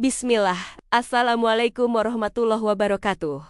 Bismillah, Assalamualaikum warahmatullahi wabarakatuh.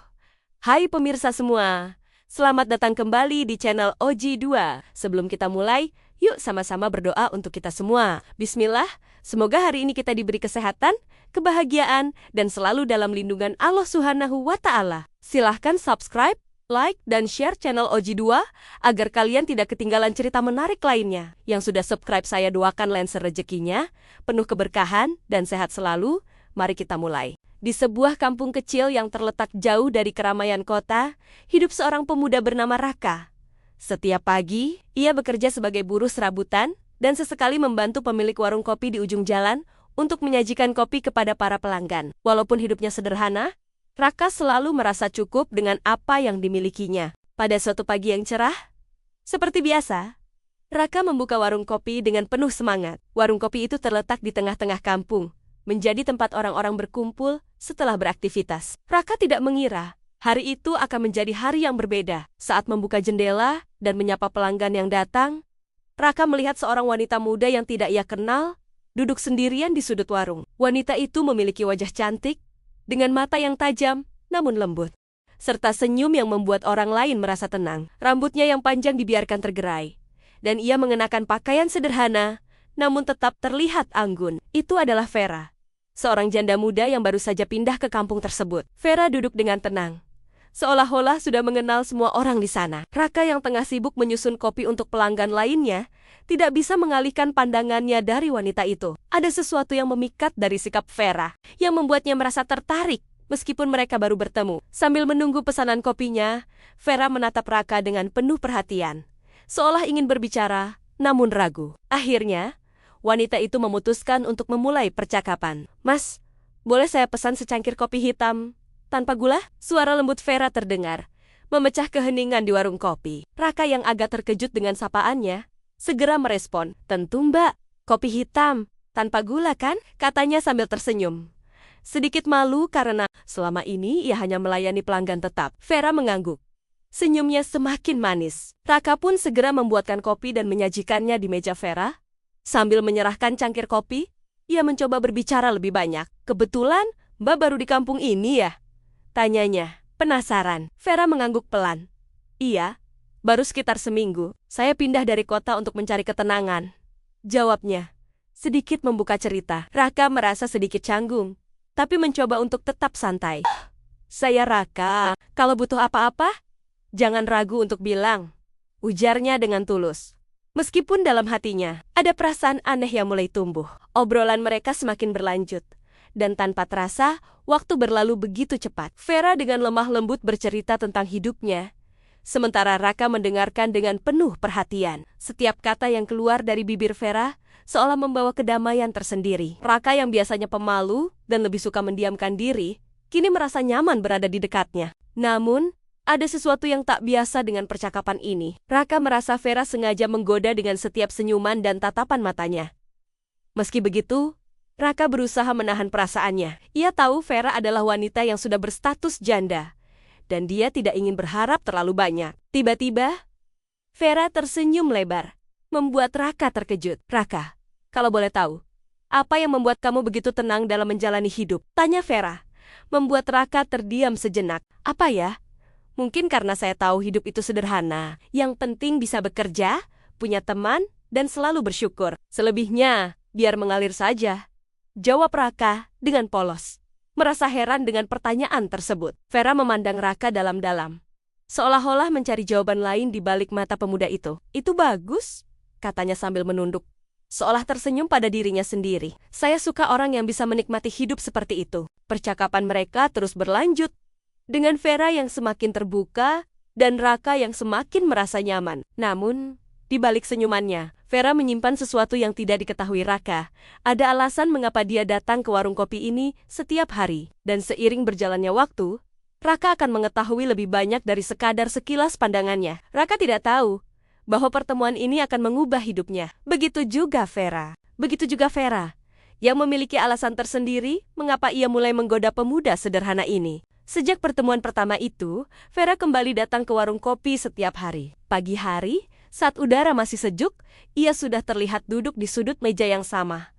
Hai pemirsa semua, selamat datang kembali di channel OG2. Sebelum kita mulai, yuk sama-sama berdoa untuk kita semua. Bismillah, semoga hari ini kita diberi kesehatan, kebahagiaan, dan selalu dalam lindungan Allah Subhanahu wa Ta'ala. Silahkan subscribe, like, dan share channel OG2 agar kalian tidak ketinggalan cerita menarik lainnya. Yang sudah subscribe saya doakan lancar rezekinya, penuh keberkahan, dan sehat selalu. Mari kita mulai. Di sebuah kampung kecil yang terletak jauh dari keramaian kota, hidup seorang pemuda bernama Raka. Setiap pagi, ia bekerja sebagai buruh serabutan dan sesekali membantu pemilik warung kopi di ujung jalan untuk menyajikan kopi kepada para pelanggan. Walaupun hidupnya sederhana, Raka selalu merasa cukup dengan apa yang dimilikinya. Pada suatu pagi yang cerah, seperti biasa, Raka membuka warung kopi dengan penuh semangat. Warung kopi itu terletak di tengah-tengah kampung, menjadi tempat orang-orang berkumpul setelah beraktivitas. Raka tidak mengira hari itu akan menjadi hari yang berbeda. Saat membuka jendela dan menyapa pelanggan yang datang, Raka melihat seorang wanita muda yang tidak ia kenal duduk sendirian di sudut warung. Wanita itu memiliki wajah cantik dengan mata yang tajam namun lembut, serta senyum yang membuat orang lain merasa tenang. Rambutnya yang panjang dibiarkan tergerai, dan ia mengenakan pakaian sederhana namun tetap terlihat anggun. Itu adalah Vera, seorang janda muda yang baru saja pindah ke kampung tersebut. Vera duduk dengan tenang, seolah-olah sudah mengenal semua orang di sana. Raka yang tengah sibuk menyusun kopi untuk pelanggan lainnya, tidak bisa mengalihkan pandangannya dari wanita itu. Ada sesuatu yang memikat dari sikap Vera, yang membuatnya merasa tertarik meskipun mereka baru bertemu. Sambil menunggu pesanan kopinya, Vera menatap Raka dengan penuh perhatian, seolah ingin berbicara, namun ragu. Akhirnya, wanita itu memutuskan untuk memulai percakapan. "Mas, boleh saya pesan secangkir kopi hitam tanpa gula?" Suara lembut Vera terdengar, memecah keheningan di warung kopi. Raka yang agak terkejut dengan sapaannya, segera merespon, "Tentu mbak, kopi hitam, tanpa gula kan?" katanya sambil tersenyum. Sedikit malu karena selama ini ia hanya melayani pelanggan tetap. Vera mengangguk. Senyumnya semakin manis. Raka pun segera membuatkan kopi dan menyajikannya di meja Vera. Sambil menyerahkan cangkir kopi, ia mencoba berbicara lebih banyak. "Kebetulan, Mbak baru di kampung ini ya?" tanyanya, penasaran. Vera mengangguk pelan. "Iya, baru sekitar seminggu. Saya pindah dari kota untuk mencari ketenangan," jawabnya, sedikit membuka cerita. Raka merasa sedikit canggung, tapi mencoba untuk tetap santai. "Saya Raka, kalau butuh apa-apa, jangan ragu untuk bilang," ujarnya dengan tulus. Meskipun dalam hatinya ada perasaan aneh yang mulai tumbuh. Obrolan mereka semakin berlanjut, dan tanpa terasa, waktu berlalu begitu cepat. Vera dengan lemah lembut bercerita tentang hidupnya, sementara Raka mendengarkan dengan penuh perhatian. Setiap kata yang keluar dari bibir Vera seolah membawa kedamaian tersendiri. Raka yang biasanya pemalu dan lebih suka mendiamkan diri, kini merasa nyaman berada di dekatnya. Namun, ada sesuatu yang tak biasa dengan percakapan ini. Raka merasa Vera sengaja menggoda dengan setiap senyuman dan tatapan matanya. Meski begitu, Raka berusaha menahan perasaannya. Ia tahu Vera adalah wanita yang sudah berstatus janda, dan dia tidak ingin berharap terlalu banyak. Tiba-tiba, Vera tersenyum lebar, membuat Raka terkejut. "Raka, kalau boleh tahu, apa yang membuat kamu begitu tenang dalam menjalani hidup?" tanya Vera, membuat Raka terdiam sejenak. "Apa ya? Mungkin karena saya tahu hidup itu sederhana. Yang penting bisa bekerja, punya teman, dan selalu bersyukur. Selebihnya, biar mengalir saja," jawab Raka dengan polos, merasa heran dengan pertanyaan tersebut. Vera memandang Raka dalam-dalam, seolah-olah mencari jawaban lain di balik mata pemuda itu. "Itu bagus," katanya sambil menunduk, seolah tersenyum pada dirinya sendiri. "Saya suka orang yang bisa menikmati hidup seperti itu." Percakapan mereka terus berlanjut, dengan Vera yang semakin terbuka dan Raka yang semakin merasa nyaman. Namun, di balik senyumannya, Vera menyimpan sesuatu yang tidak diketahui Raka. Ada alasan mengapa dia datang ke warung kopi ini setiap hari. Dan seiring berjalannya waktu, Raka akan mengetahui lebih banyak dari sekadar sekilas pandangannya. Raka tidak tahu bahwa pertemuan ini akan mengubah hidupnya. Begitu juga Vera, yang memiliki alasan tersendiri mengapa ia mulai menggoda pemuda sederhana ini. Sejak pertemuan pertama itu, Vera kembali datang ke warung kopi setiap hari. Pagi hari, saat udara masih sejuk, ia sudah terlihat duduk di sudut meja yang sama,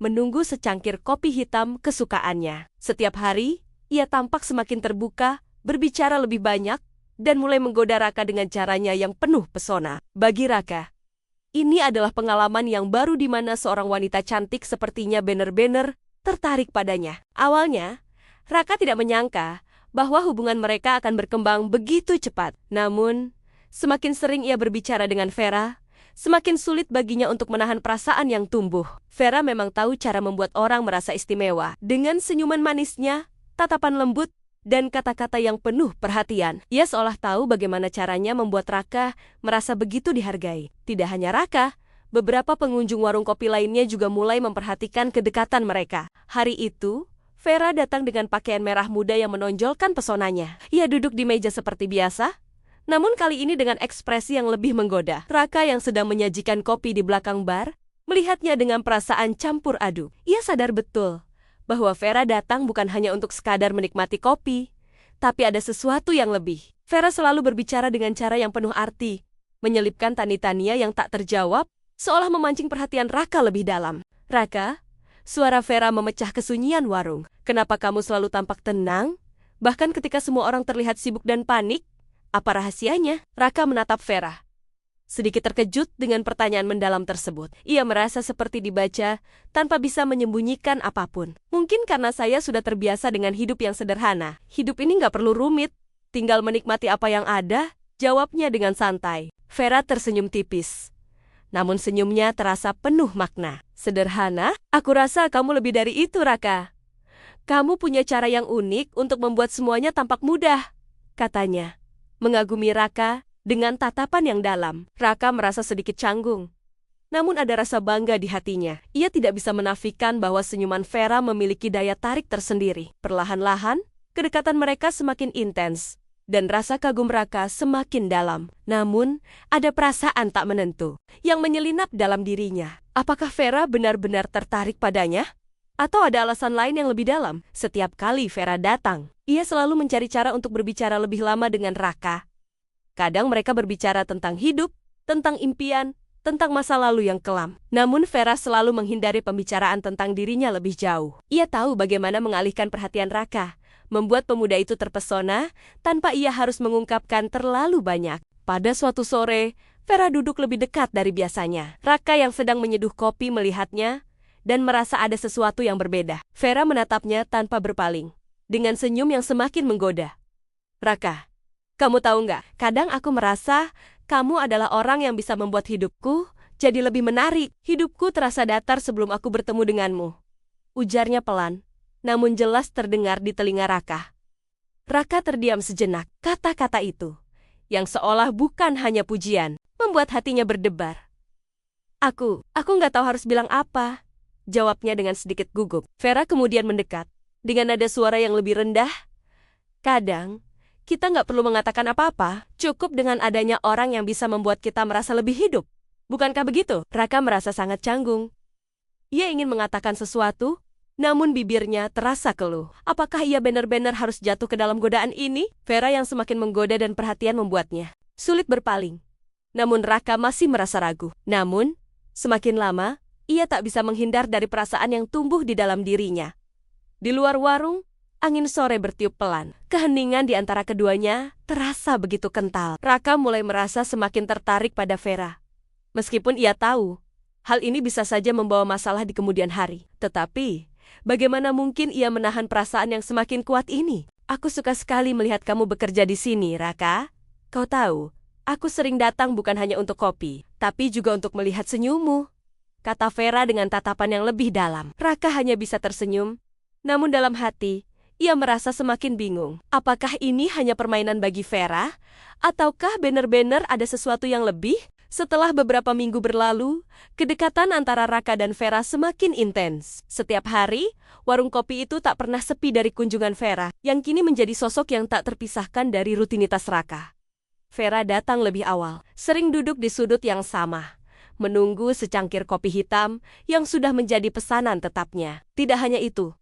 menunggu secangkir kopi hitam kesukaannya. Setiap hari, ia tampak semakin terbuka, berbicara lebih banyak, dan mulai menggoda Raka dengan caranya yang penuh pesona. Bagi Raka, ini adalah pengalaman yang baru di mana seorang wanita cantik sepertinya benar-benar tertarik padanya. Awalnya, Raka tidak menyangka bahwa hubungan mereka akan berkembang begitu cepat. Namun, semakin sering ia berbicara dengan Vera, semakin sulit baginya untuk menahan perasaan yang tumbuh. Vera memang tahu cara membuat orang merasa istimewa. Dengan senyuman manisnya, tatapan lembut, dan kata-kata yang penuh perhatian. Ia seolah tahu bagaimana caranya membuat Raka merasa begitu dihargai. Tidak hanya Raka, beberapa pengunjung warung kopi lainnya juga mulai memperhatikan kedekatan mereka. Hari itu, Vera datang dengan pakaian merah muda yang menonjolkan pesonanya. Ia duduk di meja seperti biasa, namun kali ini dengan ekspresi yang lebih menggoda. Raka yang sedang menyajikan kopi di belakang bar, melihatnya dengan perasaan campur aduk. Ia sadar betul bahwa Vera datang bukan hanya untuk sekadar menikmati kopi, tapi ada sesuatu yang lebih. Vera selalu berbicara dengan cara yang penuh arti, menyelipkan tani-tania yang tak terjawab, seolah memancing perhatian Raka lebih dalam. Raka, suara Vera memecah kesunyian warung. Kenapa kamu selalu tampak tenang? Bahkan ketika semua orang terlihat sibuk dan panik, apa rahasianya? Raka menatap Vera, sedikit terkejut dengan pertanyaan mendalam tersebut. Ia merasa seperti dibaca tanpa bisa menyembunyikan apapun. Mungkin karena saya sudah terbiasa dengan hidup yang sederhana. Hidup ini nggak perlu rumit, tinggal menikmati apa yang ada, jawabnya dengan santai. Vera tersenyum tipis, namun senyumnya terasa penuh makna. Sederhana? Aku rasa kamu lebih dari itu, Raka. Kamu punya cara yang unik untuk membuat semuanya tampak mudah, katanya, mengagumi Raka dengan tatapan yang dalam. Raka merasa sedikit canggung, namun ada rasa bangga di hatinya. Ia tidak bisa menafikan bahwa senyuman Vera memiliki daya tarik tersendiri. Perlahan-lahan, kedekatan mereka semakin intens, dan rasa kagum Raka semakin dalam. Namun, ada perasaan tak menentu yang menyelinap dalam dirinya. Apakah Vera benar-benar tertarik padanya? Atau ada alasan lain yang lebih dalam? Setiap kali Vera datang, ia selalu mencari cara untuk berbicara lebih lama dengan Raka. Kadang mereka berbicara tentang hidup, tentang impian, tentang masa lalu yang kelam. Namun Vera selalu menghindari pembicaraan tentang dirinya lebih jauh. Ia tahu bagaimana mengalihkan perhatian Raka, membuat pemuda itu terpesona tanpa ia harus mengungkapkan terlalu banyak. Pada suatu sore, Vera duduk lebih dekat dari biasanya. Raka yang sedang menyeduh kopi melihatnya dan merasa ada sesuatu yang berbeda. Vera menatapnya tanpa berpaling, dengan senyum yang semakin menggoda. Raka, kamu tahu nggak, kadang aku merasa kamu adalah orang yang bisa membuat hidupku jadi lebih menarik. Hidupku terasa datar sebelum aku bertemu denganmu, ujarnya pelan, namun jelas terdengar di telinga Raka. Raka terdiam sejenak. Kata-kata itu, yang seolah bukan hanya pujian, membuat hatinya berdebar. Aku nggak tahu harus bilang apa, jawabnya dengan sedikit gugup. Vera kemudian mendekat, dengan nada suara yang lebih rendah. Kadang, kita nggak perlu mengatakan apa-apa, cukup dengan adanya orang yang bisa membuat kita merasa lebih hidup. Bukankah begitu? Raka merasa sangat canggung. Ia ingin mengatakan sesuatu, namun bibirnya terasa keluh. Apakah ia benar-benar harus jatuh ke dalam godaan ini? Vera yang semakin menggoda dan perhatian membuatnya sulit berpaling. Namun Raka masih merasa ragu. Namun, semakin lama, ia tak bisa menghindar dari perasaan yang tumbuh di dalam dirinya. Di luar warung, angin sore bertiup pelan. Keheningan di antara keduanya terasa begitu kental. Raka mulai merasa semakin tertarik pada Vera. Meskipun ia tahu, hal ini bisa saja membawa masalah di kemudian hari. Tetapi, bagaimana mungkin ia menahan perasaan yang semakin kuat ini? Aku suka sekali melihat kamu bekerja di sini, Raka. Kau tahu, aku sering datang bukan hanya untuk kopi, tapi juga untuk melihat senyummu, kata Vera dengan tatapan yang lebih dalam. Raka hanya bisa tersenyum, namun dalam hati, ia merasa semakin bingung. Apakah ini hanya permainan bagi Vera? Ataukah benar-benar ada sesuatu yang lebih? Setelah beberapa minggu berlalu, kedekatan antara Raka dan Vera semakin intens. Setiap hari, warung kopi itu tak pernah sepi dari kunjungan Vera, yang kini menjadi sosok yang tak terpisahkan dari rutinitas Raka. Vera datang lebih awal, sering duduk di sudut yang sama, menunggu secangkir kopi hitam yang sudah menjadi pesanan tetapnya. Tidak hanya itu,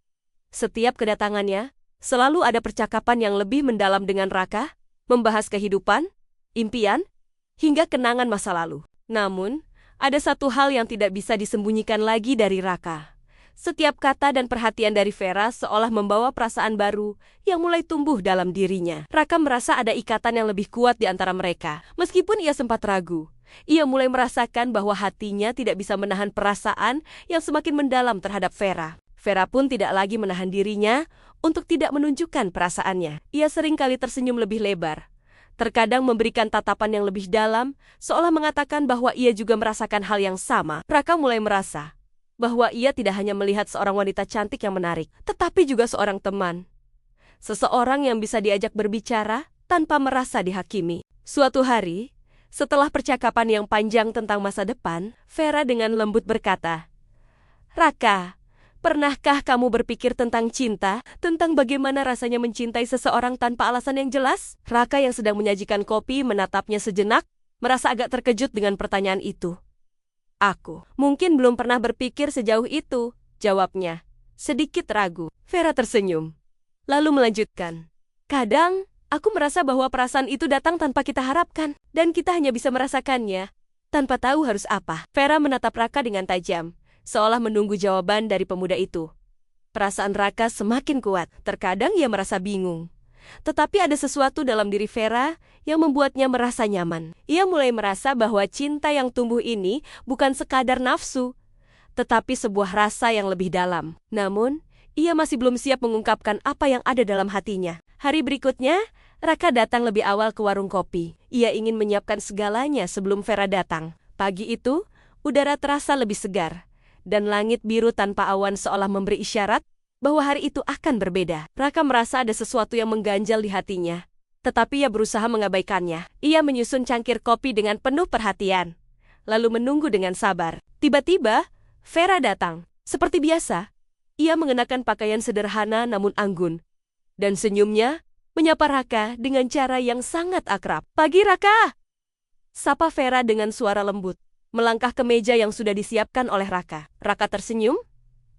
setiap kedatangannya, selalu ada percakapan yang lebih mendalam dengan Raka, membahas kehidupan, impian, hingga kenangan masa lalu. Namun, ada satu hal yang tidak bisa disembunyikan lagi dari Raka. Setiap kata dan perhatian dari Vera seolah membawa perasaan baru yang mulai tumbuh dalam dirinya. Raka merasa ada ikatan yang lebih kuat di antara mereka. Meskipun ia sempat ragu, ia mulai merasakan bahwa hatinya tidak bisa menahan perasaan yang semakin mendalam terhadap Vera. Vera pun tidak lagi menahan dirinya untuk tidak menunjukkan perasaannya. Ia sering kali tersenyum lebih lebar, terkadang memberikan tatapan yang lebih dalam, seolah mengatakan bahwa ia juga merasakan hal yang sama. Raka mulai merasa bahwa ia tidak hanya melihat seorang wanita cantik yang menarik, tetapi juga seorang teman. Seseorang yang bisa diajak berbicara tanpa merasa dihakimi. Suatu hari, setelah percakapan yang panjang tentang masa depan, Vera dengan lembut berkata, "Raka, pernahkah kamu berpikir tentang cinta, tentang bagaimana rasanya mencintai seseorang tanpa alasan yang jelas?" Raka yang sedang menyajikan kopi menatapnya sejenak, merasa agak terkejut dengan pertanyaan itu. "Aku mungkin belum pernah berpikir sejauh itu," jawabnya, sedikit ragu. Vera tersenyum, lalu melanjutkan, "Kadang, aku merasa bahwa perasaan itu datang tanpa kita harapkan, dan kita hanya bisa merasakannya, tanpa tahu harus apa." Vera menatap Raka dengan tajam, seolah menunggu jawaban dari pemuda itu. Perasaan Raka semakin kuat, terkadang ia merasa bingung. Tetapi ada sesuatu dalam diri Vera yang membuatnya merasa nyaman. Ia mulai merasa bahwa cinta yang tumbuh ini bukan sekadar nafsu, tetapi sebuah rasa yang lebih dalam. Namun, ia masih belum siap mengungkapkan apa yang ada dalam hatinya. Hari berikutnya, Raka datang lebih awal ke warung kopi. Ia ingin menyiapkan segalanya sebelum Vera datang. Pagi itu, udara terasa lebih segar, dan langit biru tanpa awan seolah memberi isyarat bahwa hari itu akan berbeda. Raka merasa ada sesuatu yang mengganjal di hatinya, tetapi ia berusaha mengabaikannya. Ia menyusun cangkir kopi dengan penuh perhatian, lalu menunggu dengan sabar. Tiba-tiba, Vera datang. Seperti biasa, ia mengenakan pakaian sederhana namun anggun, dan senyumnya menyapa Raka dengan cara yang sangat akrab. "Pagi, Raka!" sapa Vera dengan suara lembut, melangkah ke meja yang sudah disiapkan oleh Raka. Raka tersenyum.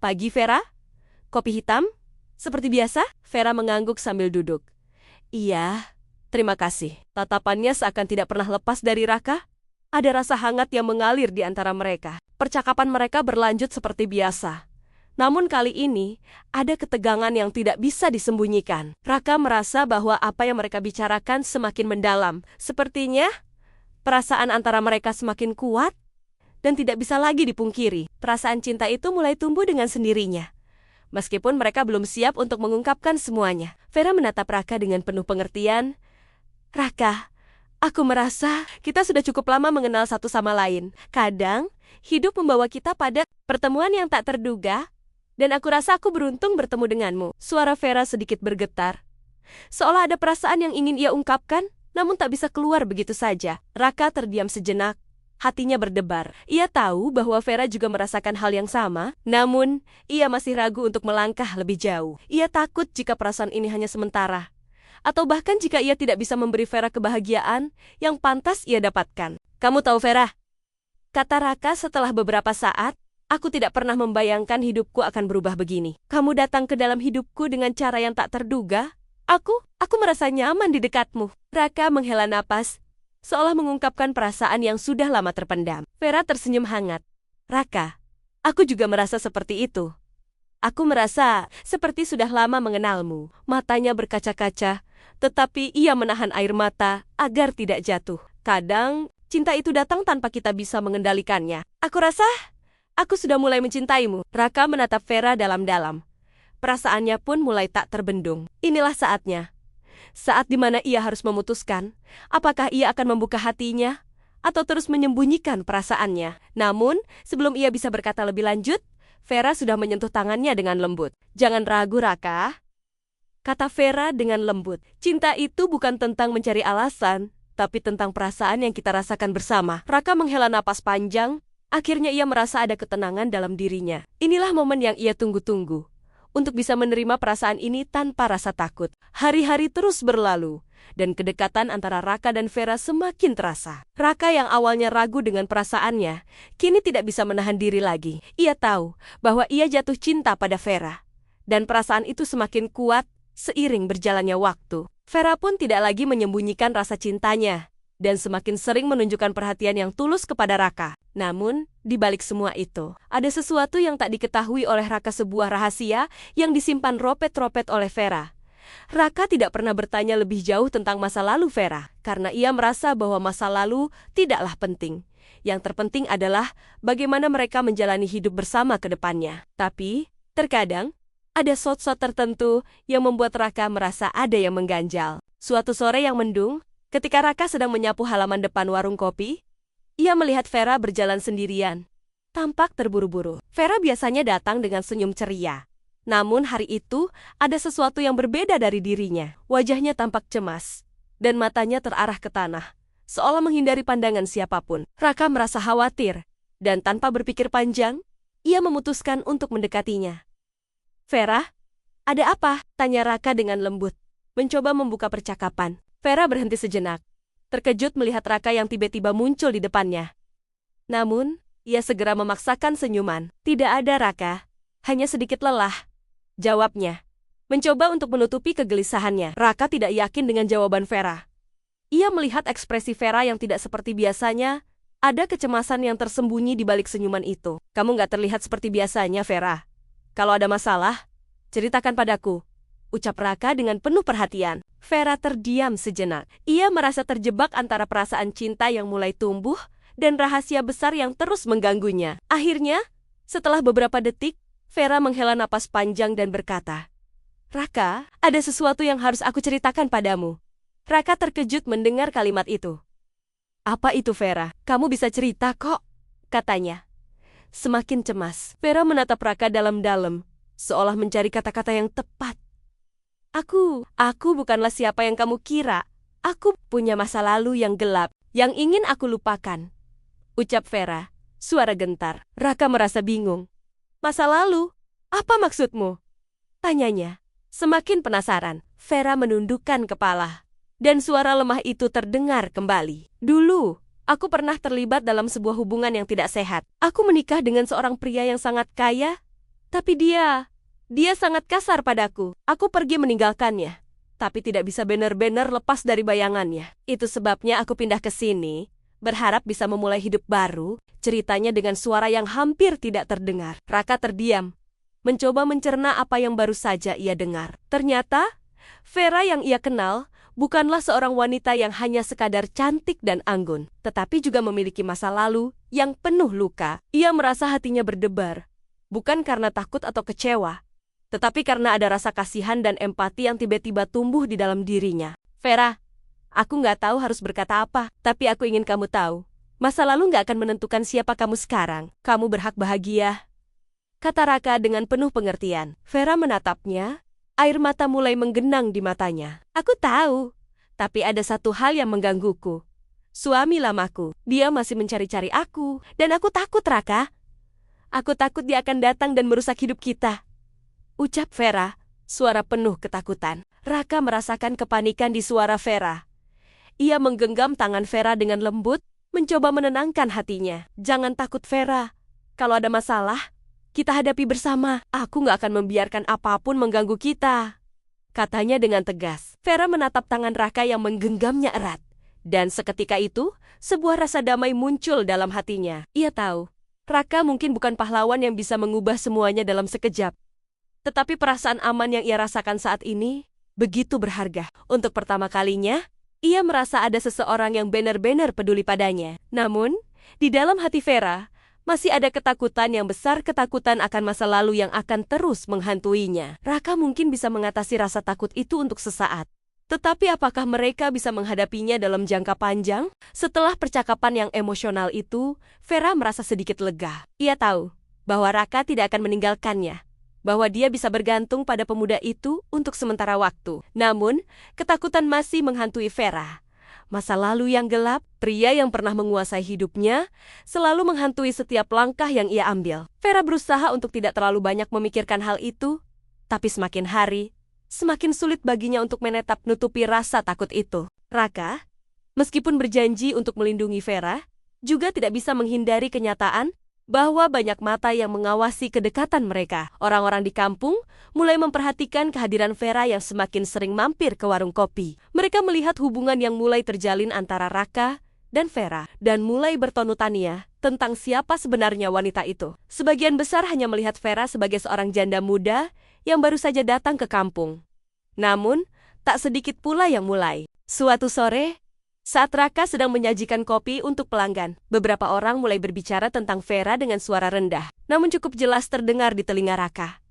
"Pagi, Vera. Kopi hitam? Seperti biasa?" Vera mengangguk sambil duduk. "Iya, terima kasih." Tatapannya seakan tidak pernah lepas dari Raka. Ada rasa hangat yang mengalir di antara mereka. Percakapan mereka berlanjut seperti biasa. Namun kali ini, ada ketegangan yang tidak bisa disembunyikan. Raka merasa bahwa apa yang mereka bicarakan semakin mendalam. Sepertinya, perasaan antara mereka semakin kuat dan tidak bisa lagi dipungkiri. Perasaan cinta itu mulai tumbuh dengan sendirinya. Meskipun mereka belum siap untuk mengungkapkan semuanya. Vera menatap Raka dengan penuh pengertian. "Raka, aku merasa kita sudah cukup lama mengenal satu sama lain. Kadang, hidup membawa kita pada pertemuan yang tak terduga, dan aku rasa aku beruntung bertemu denganmu." Suara Vera sedikit bergetar, seolah ada perasaan yang ingin ia ungkapkan, namun tak bisa keluar begitu saja. Raka terdiam sejenak. Hatinya berdebar. Ia tahu bahwa Vera juga merasakan hal yang sama, namun ia masih ragu untuk melangkah lebih jauh. Ia takut jika perasaan ini hanya sementara, atau bahkan jika ia tidak bisa memberi Vera kebahagiaan yang pantas ia dapatkan. "Kamu tahu, Vera," kata Raka setelah beberapa saat, "aku tidak pernah membayangkan hidupku akan berubah begini. Kamu datang ke dalam hidupku dengan cara yang tak terduga. Aku merasa nyaman di dekatmu." Raka menghela napas, seolah mengungkapkan perasaan yang sudah lama terpendam. Vera tersenyum hangat. "Raka, aku juga merasa seperti itu. Aku merasa seperti sudah lama mengenalmu." Matanya berkaca-kaca, tetapi ia menahan air mata agar tidak jatuh. "Kadang, cinta itu datang tanpa kita bisa mengendalikannya. Aku rasa aku sudah mulai mencintaimu." Raka menatap Vera dalam-dalam. Perasaannya pun mulai tak terbendung. Inilah saatnya. Saat di mana ia harus memutuskan, apakah ia akan membuka hatinya atau terus menyembunyikan perasaannya. Namun, sebelum ia bisa berkata lebih lanjut, Vera sudah menyentuh tangannya dengan lembut. "Jangan ragu, Raka," kata Vera dengan lembut. "Cinta itu bukan tentang mencari alasan, tapi tentang perasaan yang kita rasakan bersama." Raka menghela napas panjang, akhirnya ia merasa ada ketenangan dalam dirinya. Inilah momen yang ia tunggu-tunggu, untuk bisa menerima perasaan ini tanpa rasa takut. Hari-hari terus berlalu, dan kedekatan antara Raka dan Vera semakin terasa. Raka yang awalnya ragu dengan perasaannya, kini tidak bisa menahan diri lagi. Ia tahu bahwa ia jatuh cinta pada Vera, dan perasaan itu semakin kuat seiring berjalannya waktu. Vera pun tidak lagi menyembunyikan rasa cintanya, dan semakin sering menunjukkan perhatian yang tulus kepada Raka. Namun, Di balik semua itu, ada sesuatu yang tak diketahui oleh Raka, sebuah rahasia yang disimpan ropet-ropet oleh Vera. Raka tidak pernah bertanya lebih jauh tentang masa lalu Vera, karena ia merasa bahwa masa lalu tidaklah penting. Yang terpenting adalah bagaimana mereka menjalani hidup bersama ke depannya. Tapi, terkadang, ada shot-shot tertentu yang membuat Raka merasa ada yang mengganjal. Suatu sore yang mendung, ketika Raka sedang menyapu halaman depan warung kopi, ia melihat Vera berjalan sendirian. Tampak terburu-buru. Vera biasanya datang dengan senyum ceria. Namun hari itu, ada sesuatu yang berbeda dari dirinya. Wajahnya tampak cemas, dan matanya terarah ke tanah, seolah menghindari pandangan siapapun. Raka merasa khawatir, dan tanpa berpikir panjang, ia memutuskan untuk mendekatinya. "Vera, ada apa?" tanya Raka dengan lembut, mencoba membuka percakapan. Vera berhenti sejenak, terkejut melihat Raka yang tiba-tiba muncul di depannya. Namun, ia segera memaksakan senyuman. "Tidak ada, Raka. Hanya sedikit lelah," jawabnya, mencoba untuk menutupi kegelisahannya. Raka tidak yakin dengan jawaban Vera. Ia melihat ekspresi Vera yang tidak seperti biasanya. Ada kecemasan yang tersembunyi di balik senyuman itu. "Kamu nggak terlihat seperti biasanya, Vera. Kalau ada masalah, ceritakan padaku," ucap Raka dengan penuh perhatian. Vera terdiam sejenak. Ia merasa terjebak antara perasaan cinta yang mulai tumbuh dan rahasia besar yang terus mengganggunya. Akhirnya, setelah beberapa detik, Vera menghela napas panjang dan berkata, "Raka, ada sesuatu yang harus aku ceritakan padamu." Raka terkejut mendengar kalimat itu. "Apa itu, Vera? Kamu bisa cerita kok," katanya. Semakin cemas, Vera menatap Raka dalam-dalam, seolah mencari kata-kata yang tepat. Aku bukanlah siapa yang kamu kira. Aku punya masa lalu yang gelap, yang ingin aku lupakan," ucap Vera, suara gentar. Raka merasa bingung. "Masa lalu? Apa maksudmu?" tanyanya. Semakin penasaran, Vera menundukkan kepala, dan suara lemah itu terdengar kembali. "Dulu, aku pernah terlibat dalam sebuah hubungan yang tidak sehat. Aku menikah dengan seorang pria yang sangat kaya, tapi dia sangat kasar padaku. Aku pergi meninggalkannya, tapi tidak bisa benar-benar lepas dari bayangannya. Itu sebabnya aku pindah ke sini, berharap bisa memulai hidup baru," ceritanya dengan suara yang hampir tidak terdengar. Raka terdiam, mencoba mencerna apa yang baru saja ia dengar. Ternyata, Vera yang ia kenal bukanlah seorang wanita yang hanya sekadar cantik dan anggun, tetapi juga memiliki masa lalu yang penuh luka. Ia merasa hatinya berdebar, bukan karena takut atau kecewa, tetapi karena ada rasa kasihan dan empati yang tiba-tiba tumbuh di dalam dirinya. "Vera, aku nggak tahu harus berkata apa, tapi aku ingin kamu tahu, masa lalu nggak akan menentukan siapa kamu sekarang. Kamu berhak bahagia," kata Raka dengan penuh pengertian. Vera menatapnya, air mata mulai menggenang di matanya. "Aku tahu, tapi ada satu hal yang menggangguku. Suami lamaku, dia masih mencari-cari aku, dan aku takut, Raka. Aku takut dia akan datang dan merusak hidup kita," ucap Vera, suara penuh ketakutan. Raka merasakan kepanikan di suara Vera. Ia menggenggam tangan Vera dengan lembut, mencoba menenangkan hatinya. "Jangan takut, Vera. Kalau ada masalah, kita hadapi bersama. Aku nggak akan membiarkan apapun mengganggu kita," katanya dengan tegas. Vera menatap tangan Raka yang menggenggamnya erat. Dan seketika itu, sebuah rasa damai muncul dalam hatinya. Ia tahu, Raka mungkin bukan pahlawan yang bisa mengubah semuanya dalam sekejap. Tetapi perasaan aman yang ia rasakan saat ini begitu berharga. Untuk pertama kalinya, ia merasa ada seseorang yang benar-benar peduli padanya. Namun, di dalam hati Vera, masih ada ketakutan yang besar, ketakutan akan masa lalu yang akan terus menghantuinya. Raka mungkin bisa mengatasi rasa takut itu untuk sesaat. Tetapi apakah mereka bisa menghadapinya dalam jangka panjang? Setelah percakapan yang emosional itu, Vera merasa sedikit lega. Ia tahu bahwa Raka tidak akan meninggalkannya, bahwa dia bisa bergantung pada pemuda itu untuk sementara waktu. Namun, ketakutan masih menghantui Vera. Masa lalu yang gelap, pria yang pernah menguasai hidupnya, selalu menghantui setiap langkah yang ia ambil. Vera berusaha untuk tidak terlalu banyak memikirkan hal itu, tapi semakin hari, semakin sulit baginya untuk menetap nutupi rasa takut itu. Raka, meskipun berjanji untuk melindungi Vera, juga tidak bisa menghindari kenyataan bahwa banyak mata yang mengawasi kedekatan mereka. Orang-orang di kampung mulai memperhatikan kehadiran Vera yang semakin sering mampir ke warung kopi. Mereka melihat hubungan yang mulai terjalin antara Raka dan Vera, dan mulai bertonu tania tentang siapa sebenarnya wanita itu. Sebagian besar hanya melihat Vera sebagai seorang janda muda yang baru saja datang ke kampung. Namun, tak sedikit pula yang mulai. Suatu sore, saat Raka sedang menyajikan kopi untuk pelanggan, beberapa orang mulai berbicara tentang Vera dengan suara rendah, namun cukup jelas terdengar di telinga Raka.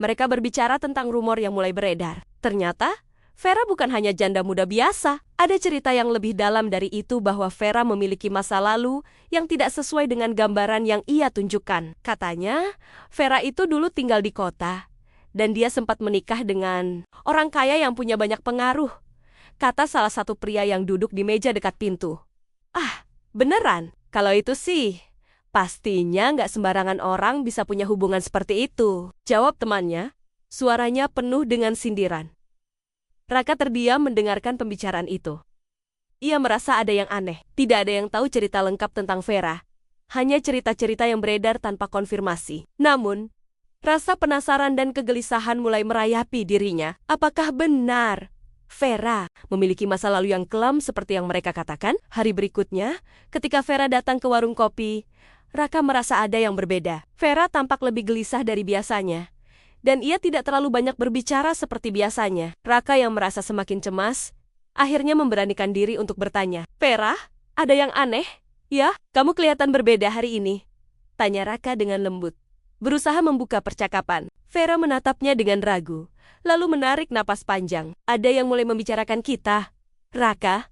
Mereka berbicara tentang rumor yang mulai beredar. Ternyata, Vera bukan hanya janda muda biasa. Ada cerita yang lebih dalam dari itu bahwa Vera memiliki masa lalu yang tidak sesuai dengan gambaran yang ia tunjukkan. Katanya, Vera itu dulu tinggal di kota, dan dia sempat menikah dengan orang kaya yang punya banyak pengaruh, kata salah satu pria yang duduk di meja dekat pintu. Ah, beneran? Kalau itu sih, pastinya nggak sembarangan orang bisa punya hubungan seperti itu, jawab temannya. Suaranya penuh dengan sindiran. Raka terdiam mendengarkan pembicaraan itu. Ia merasa ada yang aneh. Tidak ada yang tahu cerita lengkap tentang Vera. Hanya cerita-cerita yang beredar tanpa konfirmasi. Namun, rasa penasaran dan kegelisahan mulai merayapi dirinya. Apakah benar Vera memiliki masa lalu yang kelam seperti yang mereka katakan? Hari berikutnya, ketika Vera datang ke warung kopi, Raka merasa ada yang berbeda. Vera tampak lebih gelisah dari biasanya. Dan ia tidak terlalu banyak berbicara seperti biasanya. Raka yang merasa semakin cemas, akhirnya memberanikan diri untuk bertanya. Vera, ada yang aneh? Ya, kamu kelihatan berbeda hari ini, tanya Raka dengan lembut. Berusaha membuka percakapan. Vera menatapnya dengan ragu, lalu menarik napas panjang. Ada yang mulai membicarakan kita. Raka,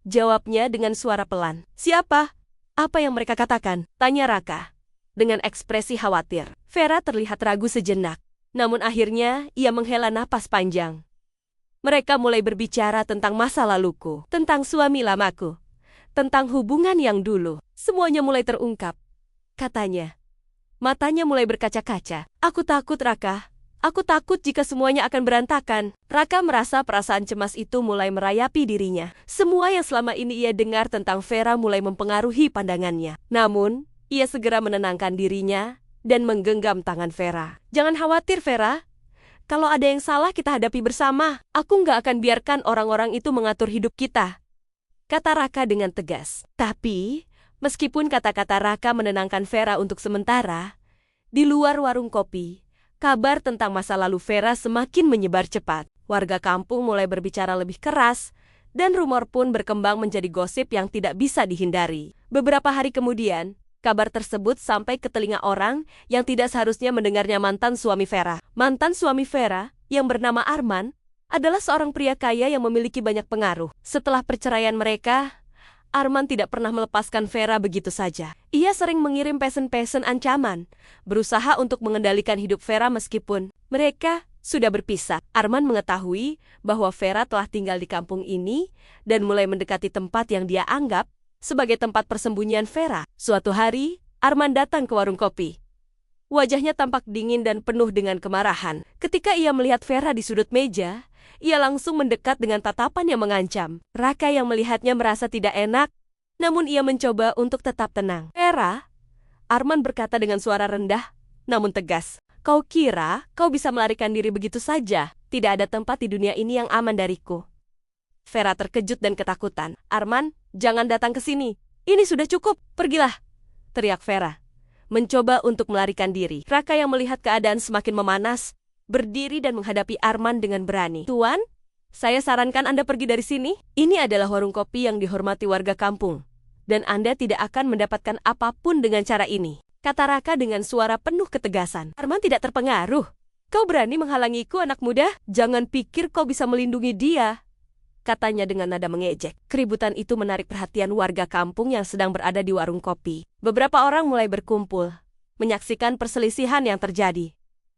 jawabnya dengan suara pelan. Siapa? Apa yang mereka katakan? Tanya Raka, dengan ekspresi khawatir. Vera terlihat ragu sejenak. Namun akhirnya, ia menghela napas panjang. Mereka mulai berbicara tentang masa laluku, tentang suami lamaku, tentang hubungan yang dulu. Semuanya mulai terungkap, katanya. Matanya mulai berkaca-kaca. Aku takut, Raka. Aku takut jika semuanya akan berantakan. Raka merasa perasaan cemas itu mulai merayapi dirinya. Semua yang selama ini ia dengar tentang Vera mulai mempengaruhi pandangannya. Namun, ia segera menenangkan dirinya dan menggenggam tangan Vera. Jangan khawatir, Vera. Kalau ada yang salah kita hadapi bersama. Aku nggak akan biarkan orang-orang itu mengatur hidup kita, kata Raka dengan tegas. Tapi, meskipun kata-kata Raka menenangkan Vera untuk sementara, di luar warung kopi, kabar tentang masa lalu Vera semakin menyebar cepat. Warga kampung mulai berbicara lebih keras, dan rumor pun berkembang menjadi gosip yang tidak bisa dihindari. Beberapa hari kemudian, kabar tersebut sampai ke telinga orang yang tidak seharusnya mendengarnya mantan suami Vera. Mantan suami Vera, yang bernama Arman, adalah seorang pria kaya yang memiliki banyak pengaruh. Setelah perceraian mereka, Arman tidak pernah melepaskan Vera begitu saja. Ia sering mengirim pesen-pesen ancaman, berusaha untuk mengendalikan hidup Vera meskipun mereka sudah berpisah. Arman mengetahui bahwa Vera telah tinggal di kampung ini dan mulai mendekati tempat yang dia anggap sebagai tempat persembunyian Vera. Suatu hari, Arman datang ke warung kopi. Wajahnya tampak dingin dan penuh dengan kemarahan. Ketika ia melihat Vera di sudut meja, ia langsung mendekat dengan tatapan yang mengancam. Raka yang melihatnya merasa tidak enak, namun ia mencoba untuk tetap tenang. Vera, Arman berkata dengan suara rendah, namun tegas. Kau kira kau bisa melarikan diri begitu saja? Tidak ada tempat di dunia ini yang aman dariku. Vera terkejut dan ketakutan. Arman, jangan datang ke sini. Ini sudah cukup, pergilah, teriak Vera, mencoba untuk melarikan diri. Raka yang melihat keadaan semakin memanas, berdiri dan menghadapi Arman dengan berani. Tuan, saya sarankan Anda pergi dari sini. Ini adalah warung kopi yang dihormati warga kampung, dan Anda tidak akan mendapatkan apapun dengan cara ini, kata Raka dengan suara penuh ketegasan. Arman tidak terpengaruh. Kau berani menghalangiku, anak muda? Jangan pikir kau bisa melindungi dia, katanya dengan nada mengejek. Keributan itu menarik perhatian warga kampung yang sedang berada di warung kopi. Beberapa orang mulai berkumpul, menyaksikan perselisihan yang terjadi.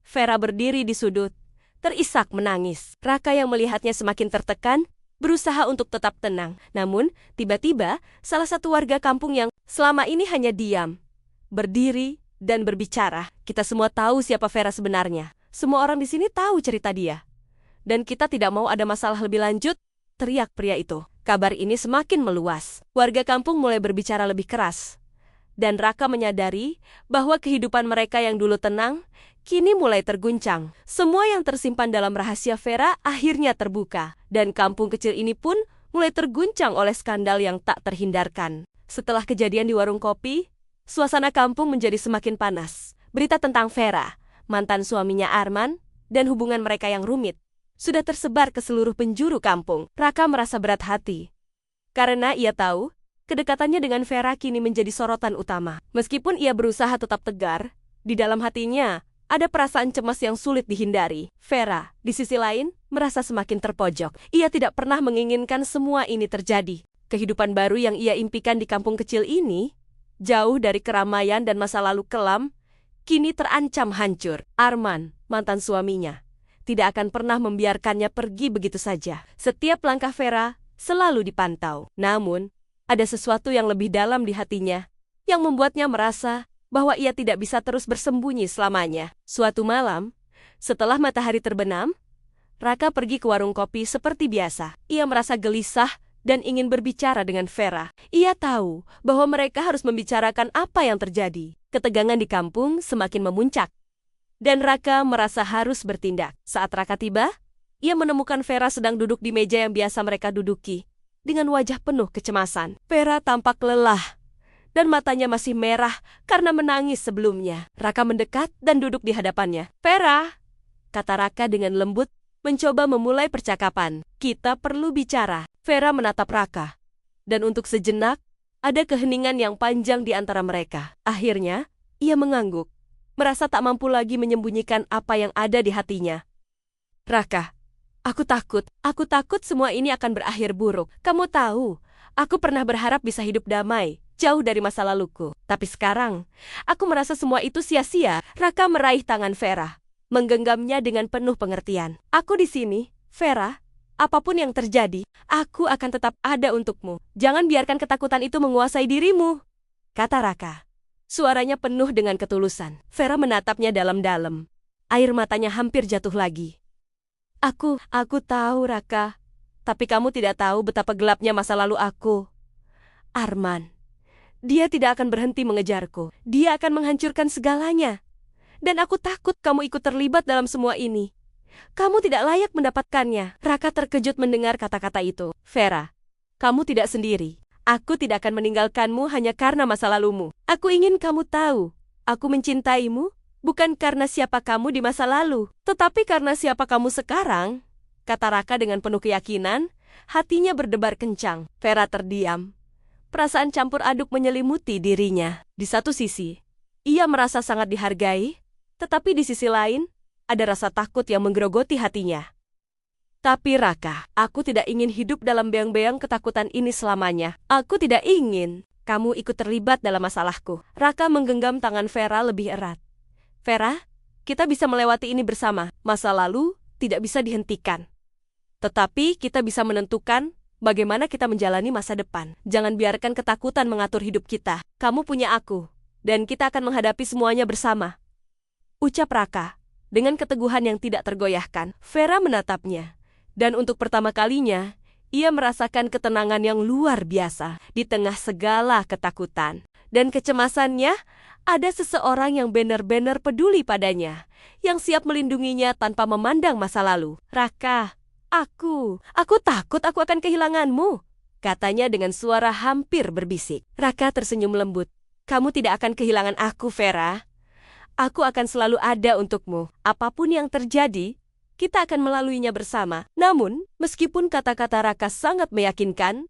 Vera berdiri di sudut, terisak menangis. Raka yang melihatnya semakin tertekan, berusaha untuk tetap tenang. Namun, tiba-tiba, salah satu warga kampung yang selama ini hanya diam, berdiri dan berbicara. Kita semua tahu siapa Vera sebenarnya. Semua orang di sini tahu cerita dia. Dan kita tidak mau ada masalah lebih lanjut, teriak pria itu. Kabar ini semakin meluas. Warga kampung mulai berbicara lebih keras. Dan Raka menyadari bahwa kehidupan mereka yang dulu tenang, kini mulai terguncang. Semua yang tersimpan dalam rahasia Vera akhirnya terbuka. Dan kampung kecil ini pun mulai terguncang oleh skandal yang tak terhindarkan. Setelah kejadian di warung kopi, suasana kampung menjadi semakin panas. Berita tentang Vera, mantan suaminya Arman, dan hubungan mereka yang rumit sudah tersebar ke seluruh penjuru kampung. Raka merasa berat hati karena ia tahu kedekatannya dengan Vera kini menjadi sorotan utama. Meskipun ia berusaha tetap tegar, di dalam hatinya ada perasaan cemas yang sulit dihindari. Vera, di sisi lain, merasa semakin terpojok. Ia tidak pernah menginginkan semua ini terjadi. Kehidupan baru yang ia impikan di kampung kecil ini, jauh dari keramaian dan masa lalu kelam, kini terancam hancur. Arman, mantan suaminya, tidak akan pernah membiarkannya pergi begitu saja. Setiap langkah Vera selalu dipantau. Namun, ada sesuatu yang lebih dalam di hatinya, yang membuatnya merasa bahwa ia tidak bisa terus bersembunyi selamanya. Suatu malam, setelah matahari terbenam, Raka pergi ke warung kopi seperti biasa. Ia merasa gelisah dan ingin berbicara dengan Vera. Ia tahu bahwa mereka harus membicarakan apa yang terjadi. Ketegangan di kampung semakin memuncak, dan Raka merasa harus bertindak. Saat Raka tiba, ia menemukan Vera sedang duduk di meja yang biasa mereka duduki, dengan wajah penuh kecemasan. Vera tampak lelah, dan matanya masih merah karena menangis sebelumnya. Raka mendekat dan duduk di hadapannya. "Vera," kata Raka dengan lembut, mencoba memulai percakapan. "Kita perlu bicara." Vera menatap Raka, dan untuk sejenak, ada keheningan yang panjang di antara mereka. Akhirnya, ia mengangguk, merasa tak mampu lagi menyembunyikan apa yang ada di hatinya. "Raka, aku takut semua ini akan berakhir buruk. Kamu tahu, aku pernah berharap bisa hidup damai, jauh dari masa laluku. Tapi sekarang, aku merasa semua itu sia-sia." Raka meraih tangan Vera, menggenggamnya dengan penuh pengertian. "Aku di sini, Vera. Apapun yang terjadi, aku akan tetap ada untukmu. Jangan biarkan ketakutan itu menguasai dirimu," kata Raka. Suaranya penuh dengan ketulusan. Vera menatapnya dalam-dalam. Air matanya hampir jatuh lagi. Aku tahu, Raka. Tapi kamu tidak tahu betapa gelapnya masa lalu aku. Arman, dia tidak akan berhenti mengejarku. Dia akan menghancurkan segalanya. Dan aku takut kamu ikut terlibat dalam semua ini. Kamu tidak layak mendapatkannya." Raka terkejut mendengar kata-kata itu. "Vera, kamu tidak sendiri. Aku tidak akan meninggalkanmu hanya karena masa lalumu. Aku ingin kamu tahu, aku mencintaimu bukan karena siapa kamu di masa lalu, tetapi karena siapa kamu sekarang," kata Raka dengan penuh keyakinan, hatinya berdebar kencang. Vera terdiam. Perasaan campur aduk menyelimuti dirinya. Di satu sisi, ia merasa sangat dihargai, tetapi di sisi lain, ada rasa takut yang menggerogoti hatinya. "Tapi Raka, aku tidak ingin hidup dalam beang-beang ketakutan ini selamanya. Aku tidak ingin kamu ikut terlibat dalam masalahku." Raka menggenggam tangan Vera lebih erat. "Vera, kita bisa melewati ini bersama. Masa lalu tidak bisa dihentikan. Tetapi kita bisa menentukan bagaimana kita menjalani masa depan. Jangan biarkan ketakutan mengatur hidup kita. Kamu punya aku, dan kita akan menghadapi semuanya bersama," ucap Raka dengan keteguhan yang tidak tergoyahkan. Vera menatapnya, dan untuk pertama kalinya, ia merasakan ketenangan yang luar biasa. Di tengah segala ketakutan dan kecemasannya, ada seseorang yang benar-benar peduli padanya, yang siap melindunginya tanpa memandang masa lalu. "Raka, aku takut aku akan kehilanganmu," katanya dengan suara hampir berbisik. Raka tersenyum lembut. "Kamu tidak akan kehilangan aku, Vera. Aku akan selalu ada untukmu. Apapun yang terjadi, kita akan melaluinya bersama." Namun, meskipun kata-kata Raka sangat meyakinkan,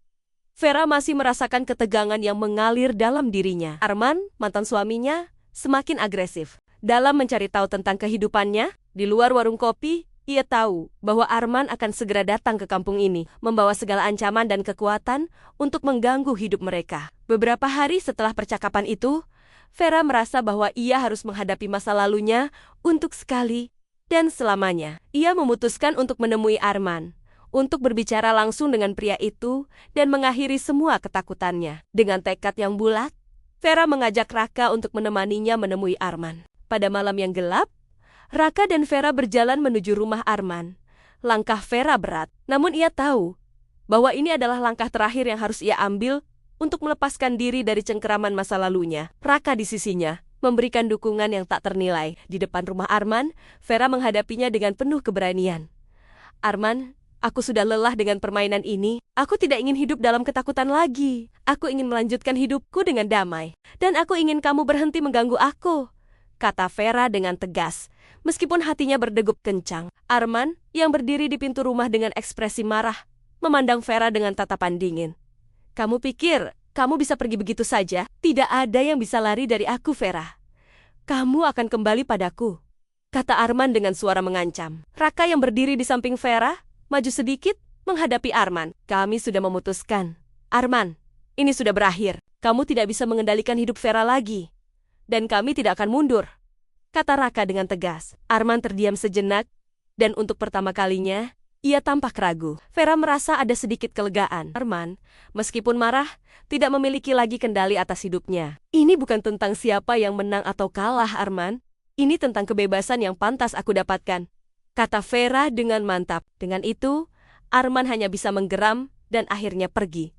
Vera masih merasakan ketegangan yang mengalir dalam dirinya. Arman, mantan suaminya, semakin agresif. Dalam mencari tahu tentang kehidupannya, di luar warung kopi, ia tahu bahwa Arman akan segera datang ke kampung ini, membawa segala ancaman dan kekuatan untuk mengganggu hidup mereka. Beberapa hari setelah percakapan itu, Vera merasa bahwa ia harus menghadapi masa lalunya untuk sekali dan selamanya. Ia memutuskan untuk menemui Arman, untuk berbicara langsung dengan pria itu dan mengakhiri semua ketakutannya. Dengan tekad yang bulat, Vera mengajak Raka untuk menemaninya menemui Arman. Pada malam yang gelap, Raka dan Vera berjalan menuju rumah Arman. Langkah Vera berat, namun ia tahu bahwa ini adalah langkah terakhir yang harus ia ambil untuk melepaskan diri dari cengkeraman masa lalunya. Raka di sisinya memberikan dukungan yang tak ternilai. Di depan rumah Arman, Vera menghadapinya dengan penuh keberanian. "Arman, Aku sudah lelah dengan permainan ini. Aku tidak ingin hidup dalam ketakutan lagi. Aku ingin melanjutkan hidupku dengan damai. Dan aku ingin kamu berhenti mengganggu aku, kata Vera dengan tegas. Meskipun hatinya berdegup kencang, Arman, yang berdiri di pintu rumah dengan ekspresi marah, memandang Vera dengan tatapan dingin. Kamu pikir kamu bisa pergi begitu saja? Tidak ada yang bisa lari dari aku, Vera. Kamu akan kembali padaku, kata Arman dengan suara mengancam. Raka yang berdiri di samping Vera maju sedikit menghadapi Arman. Kami sudah memutuskan. Arman, ini sudah berakhir. Kamu tidak bisa mengendalikan hidup Vera lagi. Dan kami tidak akan mundur, kata Raka dengan tegas. Arman terdiam sejenak, dan untuk pertama kalinya, ia tampak ragu. Vera merasa ada sedikit kelegaan. Arman, meskipun marah, tidak memiliki lagi kendali atas hidupnya. Ini bukan tentang siapa yang menang atau kalah, Arman. Ini tentang kebebasan yang pantas aku dapatkan, kata Vera dengan mantap. Dengan itu, Arman hanya bisa menggeram dan akhirnya pergi,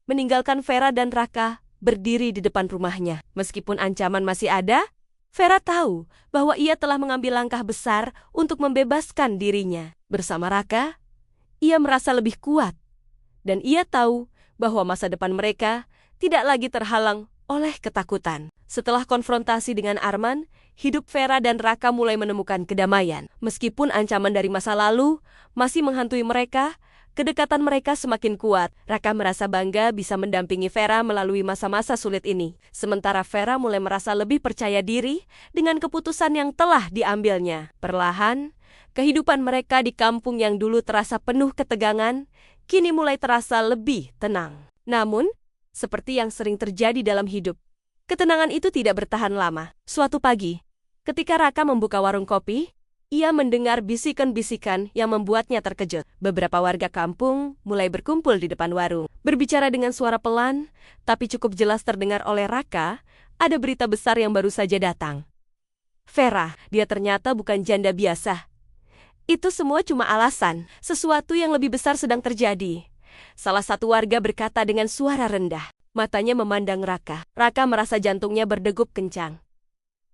meninggalkan Vera dan Raka berdiri di depan rumahnya. Meskipun ancaman masih ada, Vera tahu bahwa ia telah mengambil langkah besar untuk membebaskan dirinya. Bersama Raka, ia merasa lebih kuat. Dan ia tahu bahwa masa depan mereka tidak lagi terhalang oleh ketakutan. Setelah konfrontasi dengan Arman, hidup Vera dan Raka mulai menemukan kedamaian. Meskipun ancaman dari masa lalu masih menghantui mereka, kedekatan mereka semakin kuat. Raka merasa bangga bisa mendampingi Vera melalui masa-masa sulit ini. Sementara Vera mulai merasa lebih percaya diri dengan keputusan yang telah diambilnya. Perlahan, kehidupan mereka di kampung yang dulu terasa penuh ketegangan, kini mulai terasa lebih tenang. Namun, seperti yang sering terjadi dalam hidup, ketenangan itu tidak bertahan lama. Suatu pagi, ketika Raka membuka warung kopi, ia mendengar bisikan-bisikan yang membuatnya terkejut. Beberapa warga kampung mulai berkumpul di depan warung. Berbicara dengan suara pelan, tapi cukup jelas terdengar oleh Raka, ada berita besar yang baru saja datang. Vera, dia ternyata bukan janda biasa. Itu semua cuma alasan. Sesuatu yang lebih besar sedang terjadi. Salah satu warga berkata dengan suara rendah. Matanya memandang Raka. Raka merasa jantungnya berdegup kencang.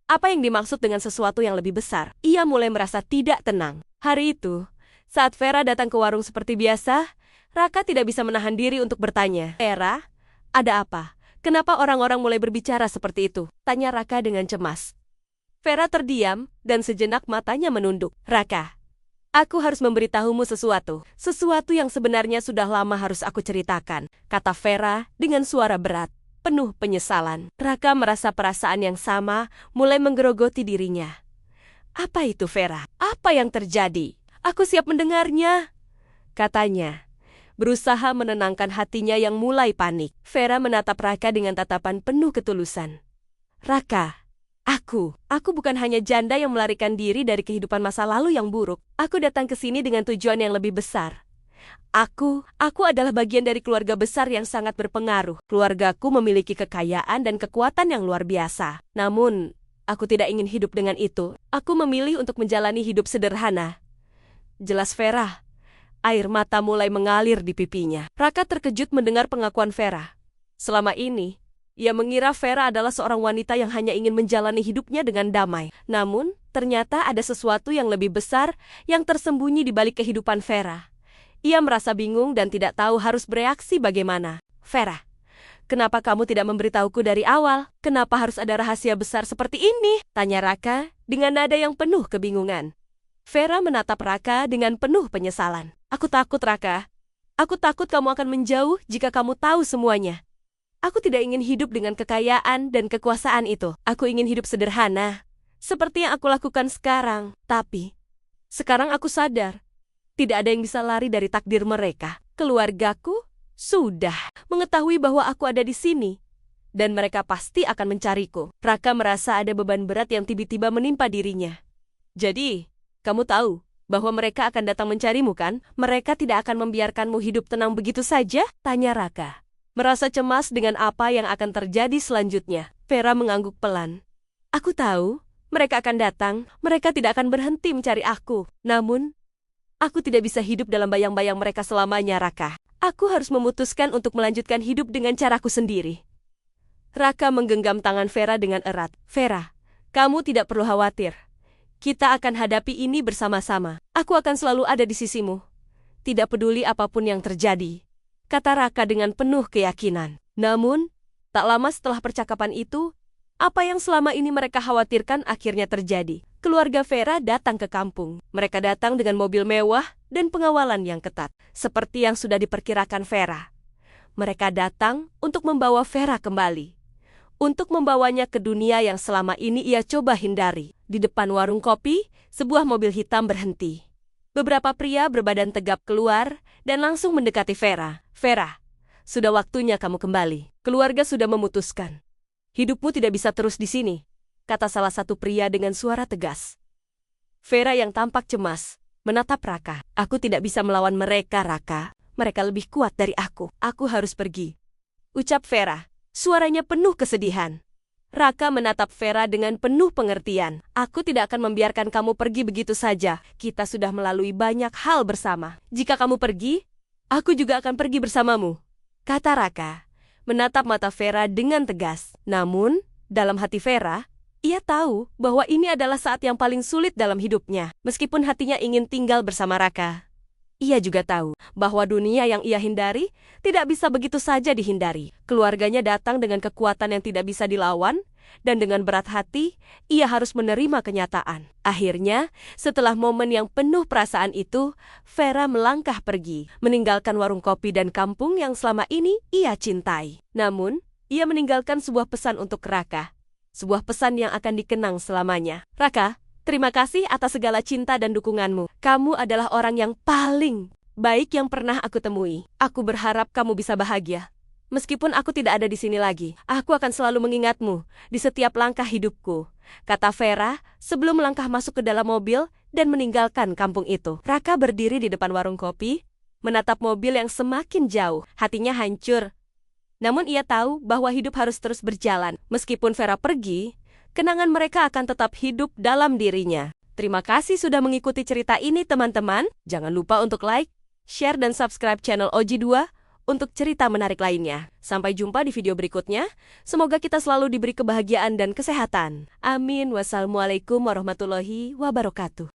Apa yang dimaksud dengan sesuatu yang lebih besar? Ia mulai merasa tidak tenang. Hari itu, saat Vera datang ke warung seperti biasa, Raka tidak bisa menahan diri untuk bertanya. Vera, ada apa? Kenapa orang-orang mulai berbicara seperti itu? Tanya Raka dengan cemas. Vera terdiam dan sejenak matanya menunduk. Raka, aku harus memberitahumu sesuatu. Sesuatu yang sebenarnya sudah lama harus aku ceritakan, kata Vera dengan suara berat, penuh penyesalan. Raka merasa perasaan yang sama mulai menggerogoti dirinya. Apa itu, Vera? Apa yang terjadi? Aku siap mendengarnya, katanya, berusaha menenangkan hatinya yang mulai panik. Vera menatap Raka dengan tatapan penuh ketulusan. Raka, aku bukan hanya janda yang melarikan diri dari kehidupan masa lalu yang buruk. Aku datang ke sini dengan tujuan yang lebih besar. Aku adalah bagian dari keluarga besar yang sangat berpengaruh. Keluargaku memiliki kekayaan dan kekuatan yang luar biasa. Namun, aku tidak ingin hidup dengan itu. Aku memilih untuk menjalani hidup sederhana. Jelas Vera. Air mata mulai mengalir di pipinya. Raka terkejut mendengar pengakuan Vera. Selama ini, ia mengira Vera adalah seorang wanita yang hanya ingin menjalani hidupnya dengan damai. Namun, ternyata ada sesuatu yang lebih besar yang tersembunyi di balik kehidupan Vera. Ia merasa bingung dan tidak tahu harus bereaksi bagaimana. Vera, kenapa kamu tidak memberitahuku dari awal? Kenapa harus ada rahasia besar seperti ini? Tanya Raka dengan nada yang penuh kebingungan. Vera menatap Raka dengan penuh penyesalan. Aku takut, Raka. Aku takut kamu akan menjauh jika kamu tahu semuanya. Aku tidak ingin hidup dengan kekayaan dan kekuasaan itu. Aku ingin hidup sederhana, seperti yang aku lakukan sekarang. Tapi, sekarang aku sadar, tidak ada yang bisa lari dari takdir mereka. Keluargaku sudah mengetahui bahwa aku ada di sini, dan mereka pasti akan mencariku. Raka merasa ada beban berat yang tiba-tiba menimpa dirinya. Jadi, kamu tahu bahwa mereka akan datang mencarimu, kan? Mereka tidak akan membiarkanmu hidup tenang begitu saja? Tanya Raka, merasa cemas dengan apa yang akan terjadi selanjutnya. Vera mengangguk pelan. Aku tahu, mereka akan datang. Mereka tidak akan berhenti mencari aku. Namun, aku tidak bisa hidup dalam bayang-bayang mereka selamanya, Raka. Aku harus memutuskan untuk melanjutkan hidup dengan caraku sendiri. Raka menggenggam tangan Vera dengan erat. Vera, kamu tidak perlu khawatir. Kita akan hadapi ini bersama-sama. Aku akan selalu ada di sisimu. tidak peduli apapun yang terjadi, kata Raka dengan penuh keyakinan. Namun, tak lama setelah percakapan itu, apa yang selama ini mereka khawatirkan akhirnya terjadi. Keluarga Vera datang ke kampung. Mereka datang dengan mobil mewah dan pengawalan yang ketat. Seperti yang sudah diperkirakan Vera. Mereka datang untuk membawa Vera kembali. Untuk membawanya ke dunia yang selama ini ia coba hindari. Di depan warung kopi, sebuah mobil hitam berhenti. Beberapa pria berbadan tegap keluar dan langsung mendekati Vera. Vera, sudah waktunya kamu kembali. Keluarga sudah memutuskan. Hidupmu tidak bisa terus di sini, kata salah satu pria dengan suara tegas. Vera yang tampak cemas, menatap Raka. Aku tidak bisa melawan mereka, Raka. Mereka lebih kuat dari aku. Aku harus pergi, ucap Vera. Suaranya penuh kesedihan. Raka menatap Vera dengan penuh pengertian. Aku tidak akan membiarkan kamu pergi begitu saja. Kita sudah melalui banyak hal bersama. Jika kamu pergi, aku juga akan pergi bersamamu, kata Raka. Menatap mata Vera dengan tegas. Namun, dalam hati Vera, ia tahu bahwa ini adalah saat yang paling sulit dalam hidupnya. Meskipun hatinya ingin tinggal bersama Raka, ia juga tahu bahwa dunia yang ia hindari tidak bisa begitu saja dihindari. Keluarganya datang dengan kekuatan yang tidak bisa dilawan, dan dengan berat hati, ia harus menerima kenyataan. Akhirnya, setelah momen yang penuh perasaan itu, Vera melangkah pergi, meninggalkan warung kopi dan kampung yang selama ini ia cintai. Namun, ia meninggalkan sebuah pesan untuk Raka. Sebuah pesan yang akan dikenang selamanya. Raka, terima kasih atas segala cinta dan dukunganmu. Kamu adalah orang yang paling baik yang pernah aku temui. Aku berharap kamu bisa bahagia. Meskipun aku tidak ada di sini lagi, aku akan selalu mengingatmu di setiap langkah hidupku, kata Vera sebelum melangkah masuk ke dalam mobil dan meninggalkan kampung itu. Raka berdiri di depan warung kopi, menatap mobil yang semakin jauh. Hatinya hancur. Namun ia tahu bahwa hidup harus terus berjalan. Meskipun Vera pergi, kenangan mereka akan tetap hidup dalam dirinya. Terima kasih sudah mengikuti cerita ini, teman-teman. Jangan lupa untuk like, share, dan subscribe channel OG2 untuk cerita menarik lainnya. Sampai jumpa di video berikutnya. Semoga kita selalu diberi kebahagiaan dan kesehatan. Amin. Wassalamualaikum warahmatullahi wabarakatuh.